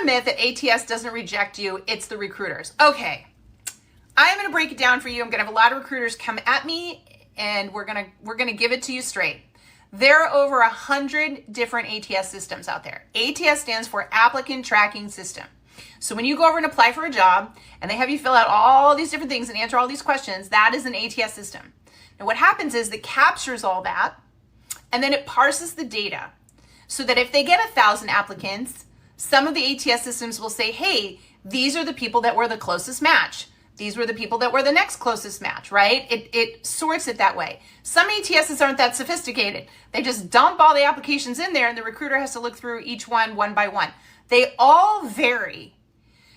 myth that ATS doesn't reject you, it's the recruiters. Okay, I'm gonna break it down for you. I'm gonna have a lot of recruiters come at me and we're gonna give it to you straight. There are over 100 different ATS systems out there. ATS stands for Applicant Tracking System. So when you go over and apply for a job and they have you fill out all these different things and answer all these questions, that is an ATS system. Now what happens is it captures all that and then it parses the data so that if they get 1,000 applicants, some of the ATS systems will say, hey, these are the people that were the closest match. These were the people that were the next closest match, right? It sorts it that way. Some ATSs aren't that sophisticated. They just dump all the applications in there and the recruiter has to look through each one by one. They all vary.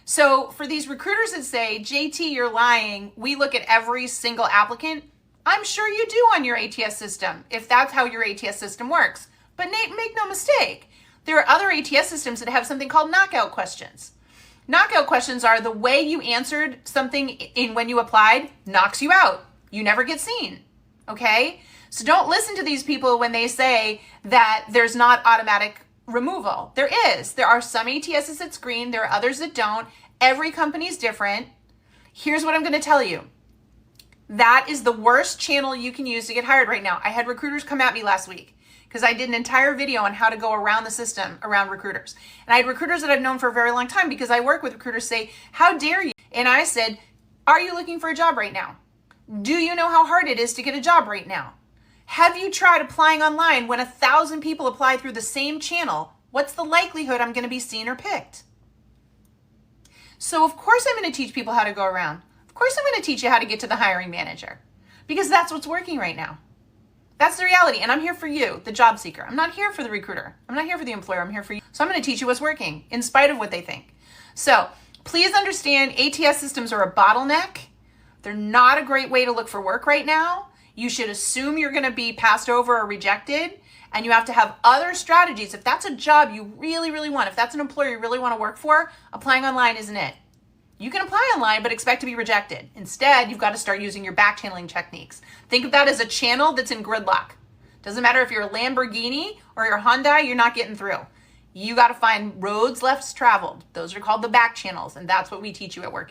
So for these recruiters that say, JT, you're lying, we look at every single applicant, I'm sure you do on your ATS system, if that's how your ATS system works. But make no mistake, there are other ATS systems that have something called knockout questions. Knockout questions are the way you answered something in when you applied knocks you out. You never get seen, okay? So don't listen to these people when they say that there's not automatic removal. There is. There are some ATSs that screen. There are others that don't. Every company is different. Here's what I'm going to tell you. That is the worst channel you can use to get hired right now. I had recruiters come at me last week because I did an entire video on how to go around the system around recruiters. And I had recruiters that I've known for a very long time because I work with recruiters say, how dare you? And I said, are you looking for a job right now? Do you know how hard it is to get a job right now? Have you tried applying online when 1,000 people apply through the same channel? What's the likelihood I'm going to be seen or picked? So of course I'm going to teach people how to go around. Of course I'm going to teach you how to get to the hiring manager because that's what's working right now. That's the reality. And I'm here for you, the job seeker. I'm not here for the recruiter. I'm not here for the employer. I'm here for you. So I'm going to teach you what's working in spite of what they think. So please understand ATS systems are a bottleneck. They're not a great way to look for work right now. You should assume you're going to be passed over or rejected. And you have to have other strategies. If that's a job you really, really want, if that's an employer you really want to work for, applying online isn't it. You can apply online, but expect to be rejected. Instead, you've got to start using your back channeling techniques. Think of that as a channel that's in gridlock. Doesn't matter if you're a Lamborghini or you're a Hyundai, you're not getting through. You got to find roads less traveled. Those are called the back channels, and that's what we teach you at Work.